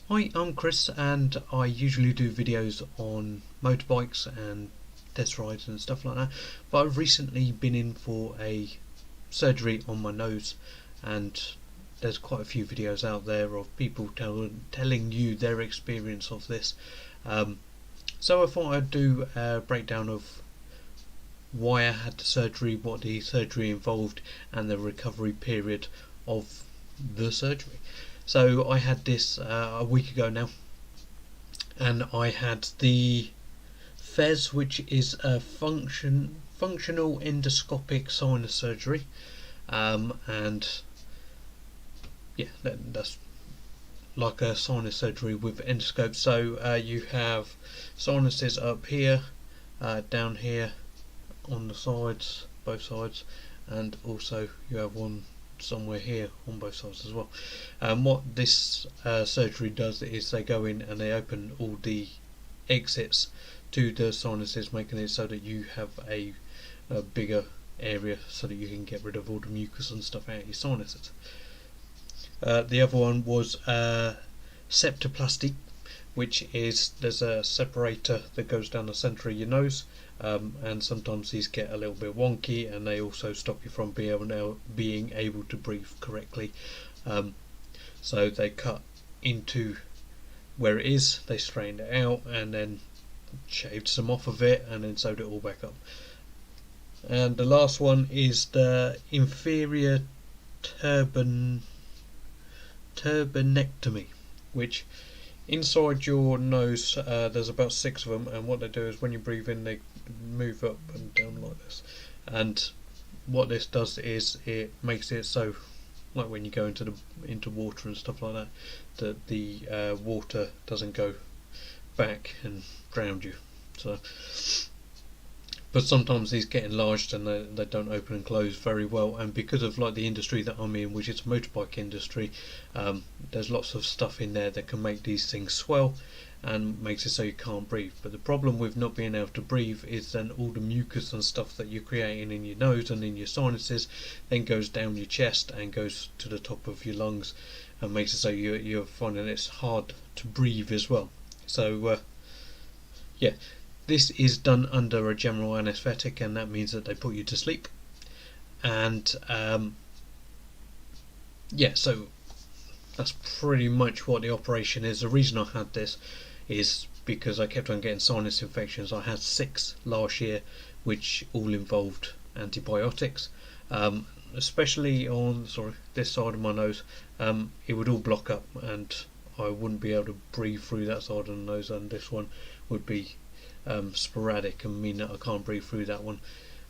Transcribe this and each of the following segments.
Hi, I'm Chris, and I usually do videos on motorbikes and test rides and stuff like that. But I've recently been in for a surgery on my nose, and there's quite a few videos out there of people telling you their experience of this. So I thought I'd do a breakdown of why I had the surgery, what the surgery involved, and the recovery period of the surgery. So I had this a week ago now, and I had the FESS, which is a functional endoscopic sinus surgery, and yeah, that's like a sinus surgery with endoscope. So you have sinuses up here, down here, on the sides, both sides, and also you have one somewhere here on both sides as well. What this surgery does is they go in and they open all the exits to the sinuses, making it so that you have a bigger area so that you can get rid of all the mucus and stuff out of your sinuses. The other one was Septoplasty, which is there's a separator that goes down the centre of your nose, and sometimes these get a little bit wonky, and they also stop you from being able to breathe correctly. So they cut into where it is, they straightened it out, and then shaved some off of it, and then sewed it all back up. And the last one is the Inferior Turbinectomy, which inside your nose there's about 6 of them, and what they do is when you breathe in they move up and down like this, and what this does is it makes it so, like when you go into water and stuff like that, that the water doesn't go back and drown you. So, but sometimes these get enlarged and they don't open and close very well, and because of like the industry that I'm in, which is the motorbike industry, there's lots of stuff in there that can make these things swell and makes it so you can't breathe. But the problem with not being able to breathe is then all the mucus and stuff that you're creating in your nose and in your sinuses then goes down your chest and goes to the top of your lungs and makes it so you're finding it's hard to breathe as well. So yeah, this is done under a general anaesthetic, and that means that they put you to sleep. And yeah, so that's pretty much what the operation is. The reason I had this is because I kept on getting sinus infections. I had 6 last year, which all involved antibiotics. Especially on this side of my nose, it would all block up, and I wouldn't be able to breathe through that side of the nose, and this one would be sporadic and mean that I can't breathe through that one,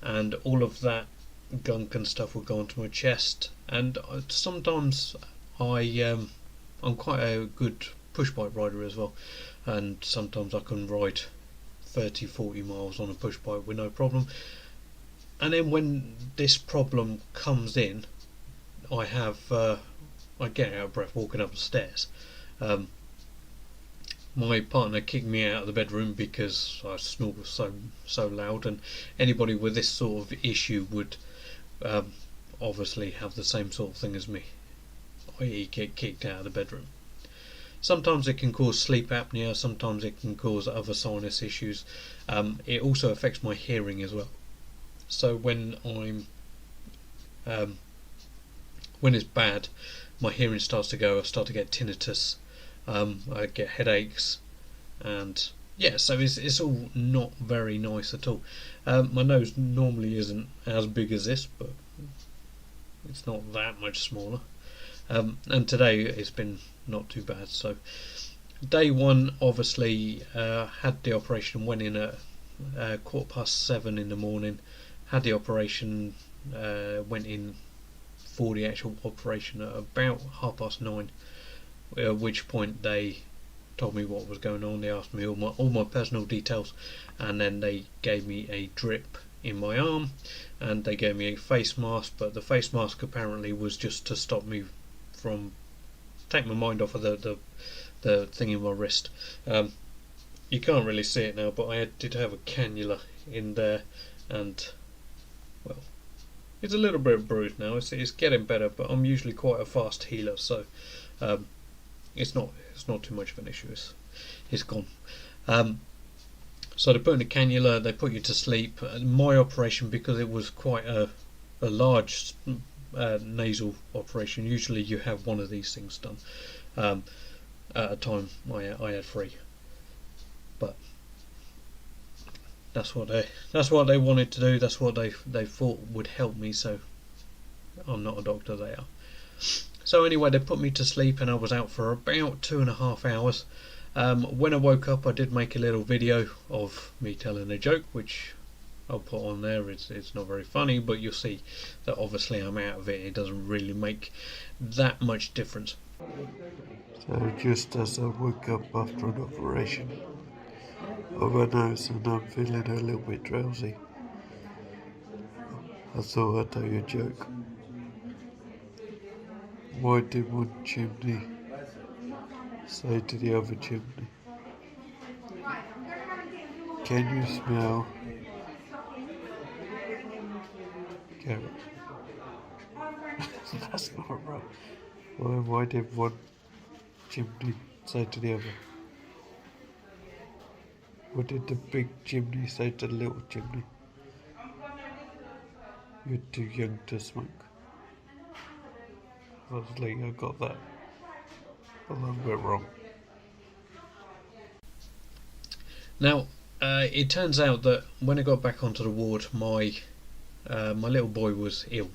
and all of that gunk and stuff will go onto my chest. And sometimes I'm quite a good push bike rider as well, and sometimes I can ride 30-40 miles on a push bike with no problem. And then when this problem comes in, I get out of breath walking up the stairs. My partner kicked me out of the bedroom because I snore so loud, and anybody with this sort of issue would obviously have the same sort of thing as me, i.e. get kicked out of the bedroom. Sometimes it can cause sleep apnea, sometimes it can cause other sinus issues. It also affects my hearing as well. So when it's bad, my hearing starts to go. I start to get tinnitus. I get headaches, and yeah, so it's all not very nice at all. My nose normally isn't as big as this, but it's not that much smaller. And today it's been not too bad. So day 1 obviously had the operation, went in at 7:15 in the morning, had the operation, went in for the actual operation at about 9:30, at which point they told me what was going on. They asked me all my personal details, and then they gave me a drip in my arm, and they gave me a face mask, but the face mask apparently was just to stop me from take my mind off of the thing in my wrist. You can't really see it now, but I did have a cannula in there, and well, it's a little bit bruised now. It's getting better, but I'm usually quite a fast healer, so it's not it's not too much of an issue. It's gone. So they put in a cannula, they put you to sleep. My operation, because it was quite a large nasal operation, usually you have one of these things done at a time. I had 3, but that's what they wanted to do. That's what they thought would help me. So I'm not a doctor, they are. So anyway, they put me to sleep, and I was out for about 2.5 hours. When I woke up, I did make a little video of me telling a joke, which I'll put on there. It's not very funny, but you'll see that obviously I'm out of it. It doesn't really make that much difference. So just as I woke up after an operation on my nose and I'm feeling a little bit drowsy, I thought I'd tell you a joke. Why did one chimney say to the other chimney, "Can you smell carrots?" That's not right. Why did one chimney say to the other? What did the big chimney say to the little chimney? "You're too young to smoke." Obviously I got that a little bit wrong. Now, it turns out that when I got back onto the ward, my little boy was ill,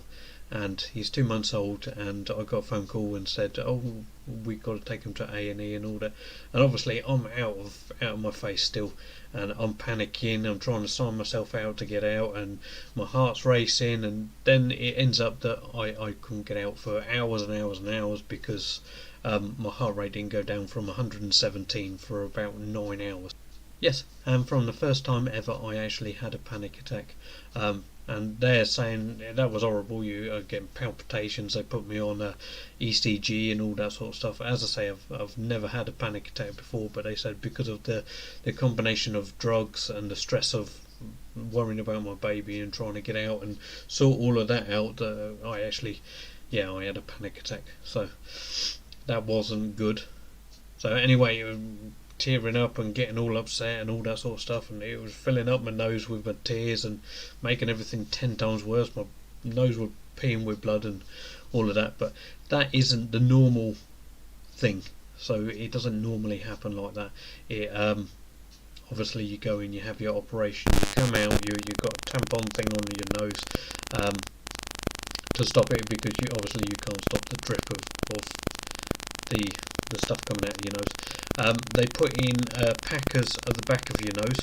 and he's 2 months old, and I got a phone call and said, "Oh, we got to take him to A&E and all that." And obviously I'm out of my face still, and I'm panicking. I'm trying to sign myself out to get out, and my heart's racing. And then it ends up that I couldn't get out for hours and hours and hours because my heart rate didn't go down from 117 for about 9 hours. Yes, and from the first time ever I actually had a panic attack. And they're saying that was horrible. You are getting palpitations. They put me on ECG and all that sort of stuff. As I say, I've never had a panic attack before, but they said because of the combination of drugs and the stress of worrying about my baby and trying to get out and sort all of that out, I had a panic attack. So that wasn't good. So anyway, tearing up and getting all upset and all that sort of stuff, and it was filling up my nose with my tears and making everything 10 times worse. My nose was peeing with blood and all of that, but that isn't the normal thing, so it doesn't normally happen like that. It obviously you go in, you have your operation, you come out, you got a tampon thing on your nose to stop it, because you can't stop the drip of the stuff coming out of your nose. They put in packers at the back of your nose,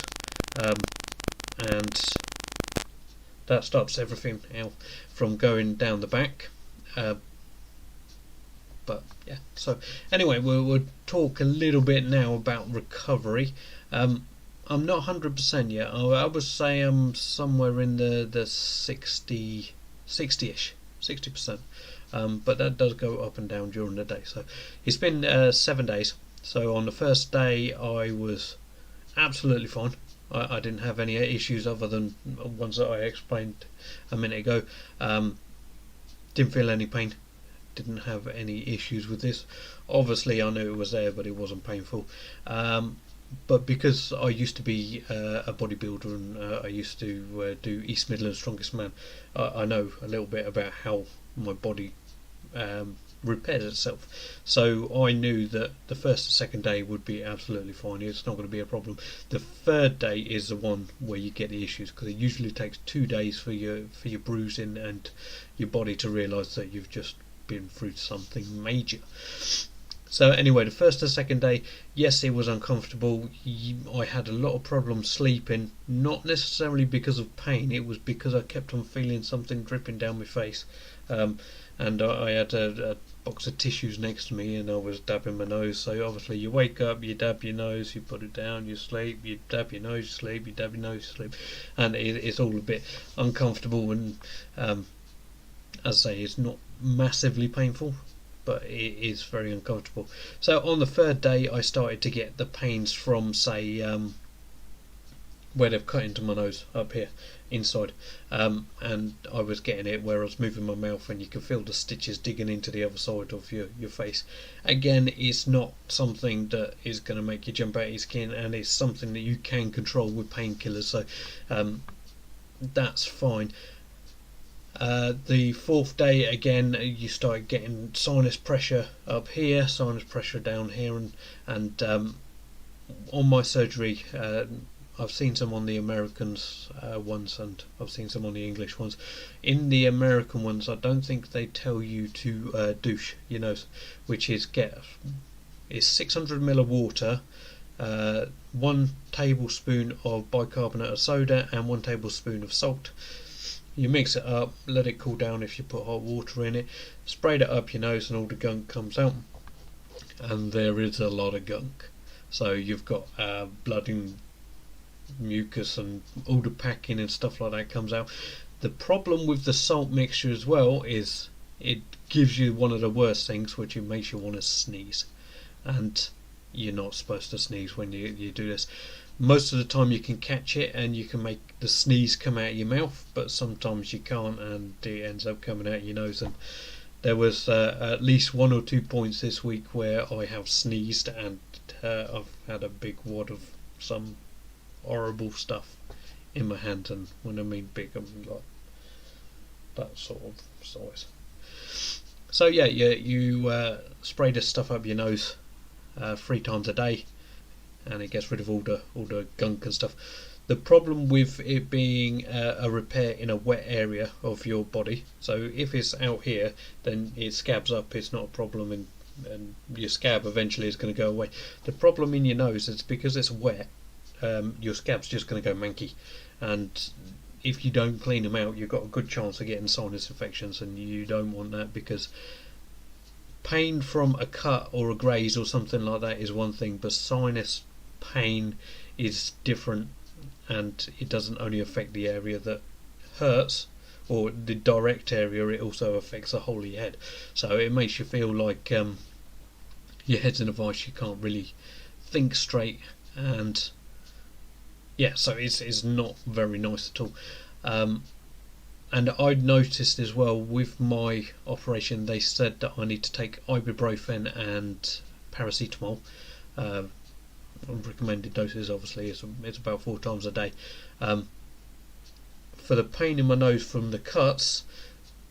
and that stops everything out from going down the back. But yeah, so anyway, we'll talk a little bit now about recovery. I'm not 100% yet. I would say I'm somewhere in the 60-ish, 60%. But that does go up and down during the day. So it's been 7 days. So on the first day I was absolutely fine. I didn't have any issues other than ones that I explained a minute ago. Didn't feel any pain. Didn't have any issues with this. Obviously I knew it was there, but it wasn't painful. But because I used to be a bodybuilder, and I used to do East Midlands Strongest Man, I know a little bit about how my body repairs itself. So I knew that the first and second day would be absolutely fine. It's not going to be a problem. The third day is the one where you get the issues, because it usually takes 2 days for your bruising and your body to realise that you've just been through something major. So anyway, the first and second day, yes, it was uncomfortable. I had a lot of problems sleeping, not necessarily because of pain. It was because I kept on feeling something dripping down my face. And I had a box of tissues next to me, and I was dabbing my nose. So obviously you wake up, you dab your nose, you put it down, you sleep, you dab your nose, you sleep, you dab your nose, you sleep, and it's all a bit uncomfortable. And as I say, it's not massively painful, but it is very uncomfortable. So on the third day I started to get the pains from, say, where they've cut into my nose up here inside, and I was getting it where I was moving my mouth and you can feel the stitches digging into the other side of your face. Again, it's not something that is going to make you jump out of your skin, and it's something that you can control with painkillers, so that's fine. The fourth day, again, you start getting sinus pressure up here, sinus pressure down here, and on my surgery, I've seen some on the Americans ones, and I've seen some on the English ones. In the American ones, I don't think they tell you to douche your nose, which is it's 600 ml of water, 1 tablespoon of bicarbonate of soda, and 1 tablespoon of salt. You mix it up, let it cool down if you put hot water in it, spray it up your nose, and all the gunk comes out. And there is a lot of gunk. So you've got blood and mucus and all the packing and stuff like that comes out. The problem with the salt mixture as well is it gives you one of the worst things, which it makes you want to sneeze, and you're not supposed to sneeze when you do this. Most of the time you can catch it and you can make the sneeze come out of your mouth, but sometimes you can't and it ends up coming out of your nose. And there was at least 1 or 2 points this week where I have sneezed and I've had a big wad of some horrible stuff in my hand, and when I mean big, I mean like that sort of size. So yeah, you spray this stuff up your nose 3 times a day, and it gets rid of all the gunk and stuff. The problem with it being a repair in a wet area of your body, so if it's out here, then it scabs up, it's not a problem, and your scab eventually is going to go away. The problem in your nose is because it's wet, your scab's just going to go manky, and if you don't clean them out, you've got a good chance of getting sinus infections, and you don't want that, because pain from a cut or a graze or something like that is one thing, but sinus pain is different, and it doesn't only affect the area that hurts or the direct area, it also affects the whole of your head. So it makes you feel like your head's in a vice, you can't really think straight, and yeah, so it's not very nice at all. And I'd noticed as well with my operation, they said that I need to take ibuprofen and paracetamol. Recommended doses, obviously, it's about 4 times a day. For the pain in my nose from the cuts,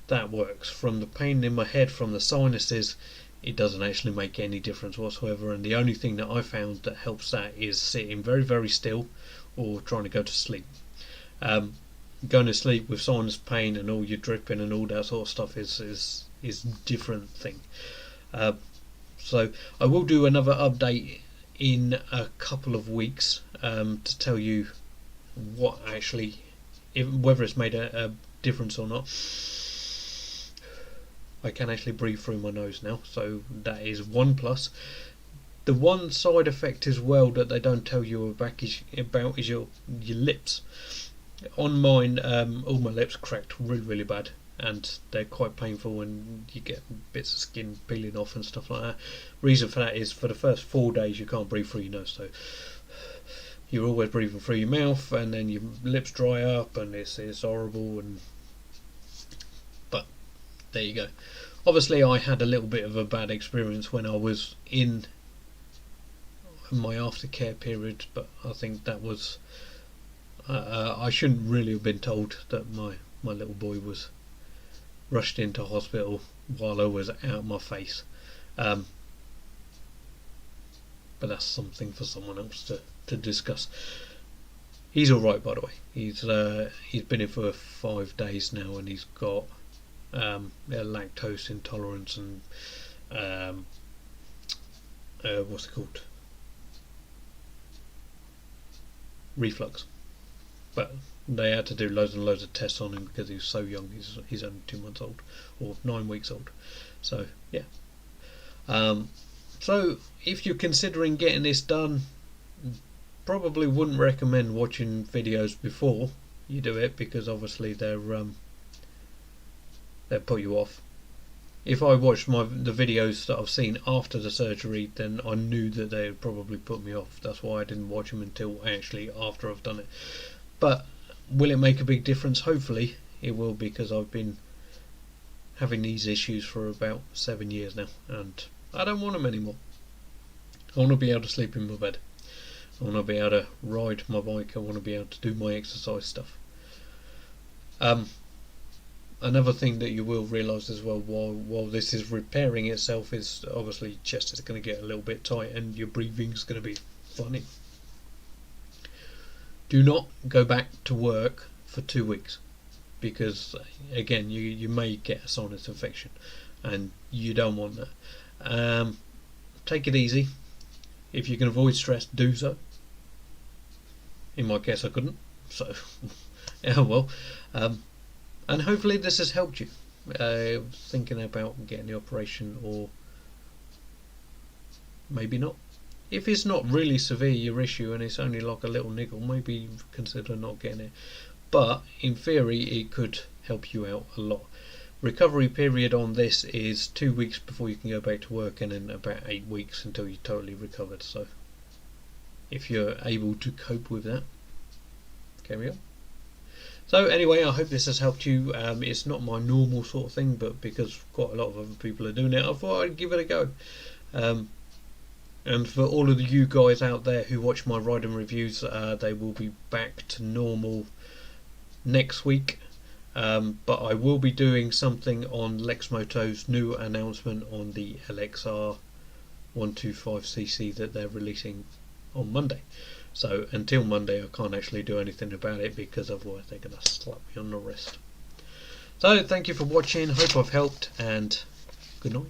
that works. From the pain in my head from the sinuses, it doesn't actually make any difference whatsoever, and the only thing that I found that helps that is sitting very, very still or trying to go to sleep. Going to sleep with sinus pain and all your dripping and all that sort of stuff is different thing. So I will do another update in a couple of weeks to tell you what actually, whether it's made a difference or not. I can actually breathe through my nose now, so that is one plus. The one side effect as well that they don't tell you about is your lips. On mine, all my lips cracked really bad, and they're quite painful, and you get bits of skin peeling off and stuff like that. Reason for that is for the first 4 days you can't breathe through your nose, so you're always breathing through your mouth, and then your lips dry up, and it's horrible. But there you go. Obviously I had a little bit of a bad experience when I was in my aftercare period, but I think that was I shouldn't really have been told that my little boy was rushed into hospital while I was out of my face, but that's something for someone else to discuss. He's alright, by the way. He's been in for 5 days now, and he's got lactose intolerance and what's it called, reflux. But they had to do loads and loads of tests on him because he was so young. He's only 2 months old, or 9 weeks old. So yeah. So if you're considering getting this done, probably wouldn't recommend watching videos before you do it, because obviously they'll put you off. if I watched the videos that I've seen after the surgery, then I knew that they would probably put me off. That's why I didn't watch them until actually after I've done it. But will it make a big difference? Hopefully it will, because I've been having these issues for about 7 years now, and I don't want them anymore. I want to be able to sleep in my bed. I want to be able to ride my bike. I want to be able to do my exercise stuff. Another thing that you will realise as well, while this is repairing itself, is obviously your chest is going to get a little bit tight and your breathing is going to be funny. Do not go back to work for 2 weeks, because again you may get a sinus infection and you don't want that. Take it easy. If you can avoid stress, do so. In my case I couldn't, so yeah, well, and hopefully this has helped you thinking about getting the operation, or maybe not. If it's not really severe, your issue, and it's only like a little niggle, maybe consider not getting it. But in theory it could help you out a lot. Recovery period on this is 2 weeks before you can go back to work, and then about 8 weeks until you're totally recovered. So if you're able to cope with that, carry on. So anyway, I hope this has helped you. It's not my normal sort of thing, but because quite a lot of other people are doing it, I thought I'd give it a go. And for all of you guys out there who watch my riding reviews, they will be back to normal next week. But I will be doing something on Lexmoto's new announcement on the LXR 125cc that they're releasing on Monday. So until Monday I can't actually do anything about it, because otherwise they're going to slap me on the wrist. So thank you for watching, hope I've helped, and good night.